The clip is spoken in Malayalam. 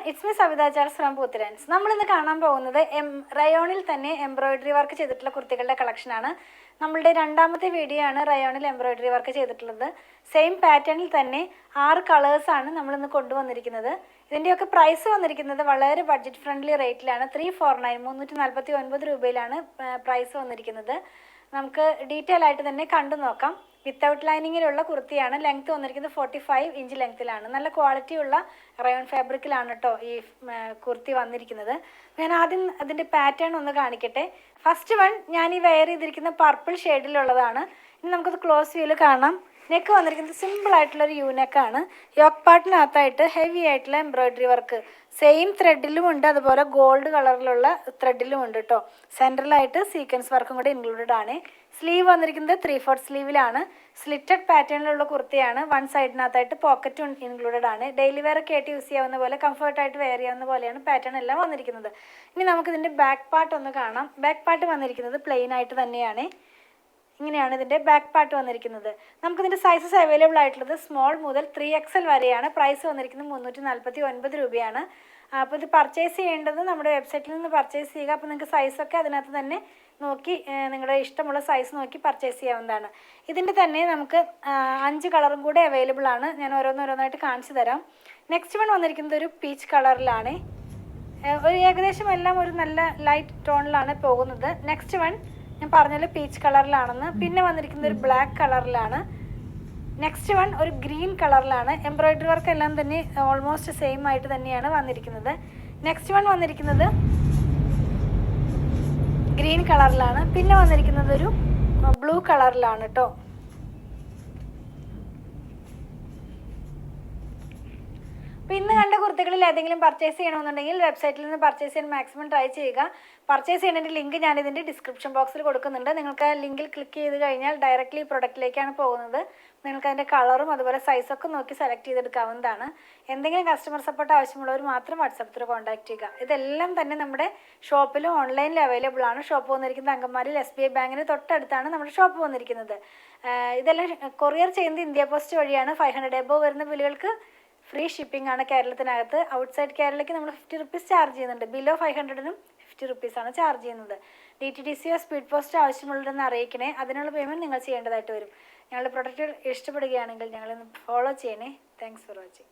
It's me Savitha Charles from പൂത്തിരാൻസ്. നമ്മളിന്ന് കാണാൻ പോകുന്നത് റയോണിൽ തന്നെ എംബ്രോയിഡറി വർക്ക് ചെയ്തിട്ടുള്ള കുർത്തികളുടെ കളക്ഷനാണ്. നമ്മളുടെ രണ്ടാമത്തെ വീഡിയോ ആണ് റയോണിൽ എംബ്രോയിഡറി വർക്ക് ചെയ്തിട്ടുള്ളത്. സെയിം പാറ്റേണിൽ തന്നെ 6 കളേഴ്സാണ് നമ്മളിന്ന് കൊണ്ടുവന്നിരിക്കുന്നത്. ഇതിൻ്റെയൊക്കെ പ്രൈസ് വന്നിരിക്കുന്നത് വളരെ ബഡ്ജറ്റ് ഫ്രണ്ട്ലി റേറ്റിലാണ്. 349 349 രൂപയിലാണ് പ്രൈസ് വന്നിരിക്കുന്നത്. നമുക്ക് ഡീറ്റെയിൽ ആയിട്ട് തന്നെ കണ്ടു നോക്കാം. വിത്തൗട്ട് ലൈനിങ്ങിലുള്ള കുർത്തിയാണ്. ലെങ്ത് വന്നിരിക്കുന്നത് 45 ഇഞ്ച് ലെങ്ത്തിലാണ്. നല്ല ക്വാളിറ്റിയുള്ള റയോൺ ഫാബ്രിക്കിലാണ് കേട്ടോ ഈ കുർത്തി വന്നിരിക്കുന്നത്. ഞാൻ ആദ്യം അതിൻ്റെ പാറ്റേൺ ഒന്ന് കാണിക്കട്ടെ. ഫസ്റ്റ് വൺ ഞാൻ ഈ വെയർ ചെയ്തിരിക്കുന്ന പർപ്പിൾ ഷെയ്ഡിലുള്ളതാണ്. ഇനി നമുക്കത് ക്ലോസ് വ്യൂവിൽ കാണാം. നെക്ക് വന്നിരിക്കുന്നത് സിമ്പിൾ ആയിട്ടുള്ളൊരു യൂനെക്കാണ്. യോക്ക് പാർട്ടിനകത്തായിട്ട് ഹെവി ആയിട്ടുള്ള എംബ്രോയിഡറി വർക്ക് സെയിം ത്രെഡിലും ഉണ്ട്, അതുപോലെ ഗോൾഡ് കളറിലുള്ള ത്രെഡിലും ഉണ്ട് കേട്ടോ. സെൻട്രലായിട്ട് സീക്വൻസ് വർക്കും കൂടെ ഇൻക്ലൂഡഡ് ആണ്. സ്ലീവ് വന്നിരിക്കുന്നത് 3/4 സ്ലീവിലാണ്. സ്ലിറ്റഡ് പാറ്റേണിലുള്ള കുർത്തിയാണ്. വൺ സൈഡിനകത്തായിട്ട് പോക്കറ്റും ഇൻക്ലൂഡഡ് ആണ്. ഡെയിലി വെയർ ഒക്കെ ആയിട്ട് യൂസ് ചെയ്യാവുന്ന പോലെ കംഫർട്ടായിട്ട് വെയർ ചെയ്യാവുന്ന പോലെയാണ് പാറ്റേൺ എല്ലാം വന്നിരിക്കുന്നത്. ഇനി നമുക്കിതിൻ്റെ ബാക്ക് പാർട്ട് ഒന്ന് കാണാം. ബാക്ക് പാർട്ട് വന്നിരിക്കുന്നത് പ്ലെയിൻ ആയിട്ട് തന്നെയാണ്. ഇങ്ങനെയാണ് ഇതിൻ്റെ ബാക്ക് പാർട്ട് വന്നിരിക്കുന്നത്. നമുക്കിതിൻ്റെ സൈസസ് അവൈലബിൾ ആയിട്ടുള്ളത് സ്മോൾ മുതൽ 3XL വരെയാണ്. പ്രൈസ് വന്നിരിക്കുന്നത് 349 രൂപയാണ്. അപ്പോൾ ഇത് പർച്ചേസ് ചെയ്യേണ്ടത് നമ്മുടെ വെബ്സൈറ്റിൽ നിന്ന് പർച്ചേസ് ചെയ്യുക. അപ്പോൾ നിങ്ങൾക്ക് സൈസൊക്കെ അതിനകത്ത് തന്നെ നോക്കി നിങ്ങളുടെ ഇഷ്ടമുള്ള സൈസ് നോക്കി പർച്ചേസ് ചെയ്യാവുന്നതാണ്. ഇതിൻ്റെ തന്നെ നമുക്ക് 5 കളറും കൂടെ അവൈലബിൾ ആണ്. ഞാൻ ഓരോന്നോരോന്നായിട്ട് കാണിച്ചു തരാം. നെക്സ്റ്റ് വൺ വന്നിരിക്കുന്നത് ഒരു പീച്ച് കളറിലാണ്. ഒരു ഏകദേശം എല്ലാം ഒരു നല്ല ലൈറ്റ് ടോണിലാണ് പോകുന്നത്. നെക്സ്റ്റ് വൺ ഞാൻ പറഞ്ഞാൽ പീച്ച് കളറിലാണെന്ന്. പിന്നെ വന്നിരിക്കുന്നത് ഒരു ബ്ലാക്ക് കളറിലാണ്. നെക്സ്റ്റ് വൺ ഒരു ഗ്രീൻ കളറിലാണ്. എംബ്രോയിഡറി വർക്ക് എല്ലാം തന്നെ ഓൾമോസ്റ്റ് സെയിം ആയിട്ട് തന്നെയാണ് വന്നിരിക്കുന്നത്. നെക്സ്റ്റ് വൺ വന്നിരിക്കുന്നത് ഗ്രീൻ കളറിലാണ്. പിന്നെ വന്നിരിക്കുന്നത് ഒരു ബ്ലൂ കളറിലാണ് കേട്ടോ. അപ്പോൾ ഇന്ന് കണ്ട കുർത്തികളിൽ ഏതെങ്കിലും പർച്ചേസ് ചെയ്യണമെന്നുണ്ടെങ്കിൽ വെബ്സൈറ്റിൽ നിന്ന് പർച്ചേസ് ചെയ്യാൻ മാക്സിമം ട്രൈ ചെയ്യുക. പർച്ചേസ് ചെയ്യുന്നതിൻ്റെ ലിങ്ക് ഞാനിതിൻ്റെ ഡിസ്ക്രിപ്ഷൻ ബോക്സിൽ കൊടുക്കുന്നുണ്ട്. നിങ്ങൾക്ക് ആ ലിങ്കിൽ ക്ലിക്ക് ചെയ്ത് കഴിഞ്ഞാൽ ഡയറക്റ്റ്ലി ഈ പ്രൊഡക്റ്റിലേക്കാണ് പോകുന്നത്. നിങ്ങൾക്ക് അതിൻ്റെ കളറും അതുപോലെ സൈസൊക്കെ നോക്കി സെലക്ട് ചെയ്തെടുക്കാവുന്നതാണ്. എന്തെങ്കിലും കസ്റ്റമർ സപ്പോർട്ട് ആവശ്യമുള്ളവർ മാത്രം വാട്സാപ്പ് ത്രൂ കോൺടാക്ട് ചെയ്യുക. ഇതെല്ലാം തന്നെ നമ്മുടെ ഷോപ്പിലും ഓൺലൈനിലും അവൈലബിൾ ആണ്. ഷോപ്പ് വന്നിരിക്കുന്നത് അങ്കമാലിയിൽ SBI ബാങ്കിന് തൊട്ടടുത്താണ് നമ്മുടെ ഷോപ്പ് വന്നിരിക്കുന്നത്. ഇതെല്ലാം കൊറിയർ ചെയ്യുന്നത് ഇന്ത്യ പോസ്റ്റ് വഴിയാണ്. 500 എബോവ് വരുന്ന ബില്ലുകൾക്ക് ഫ്രീ ഷിപ്പിംഗ് ആണ് കേരളത്തിനകത്ത്. ഔട്ട്സൈഡ് കേരളയ്ക്ക് നമ്മൾ 50 റുപ്പീസ് ചാർജ് ചെയ്യുന്നുണ്ട്. ബിലോ 500നും 50 റുപ്പീസാണ് ചാർജ് ചെയ്യുന്നത്. DTDCയോ സ്പീഡ് പോസ്റ്റോ ആവശ്യമുള്ളതെന്ന് അറിയിക്കണേ. അതിനുള്ള പേയ്മെൻറ്റ് നിങ്ങൾ ചെയ്യേണ്ടതായിട്ട് വരും. ഞങ്ങളുടെ പ്രൊഡക്റ്റുകൾ ഇഷ്ടപ്പെടുകയാണെങ്കിൽ ഞങ്ങളൊന്ന് ഫോളോ ചെയ്യണേ. Thanks for watching.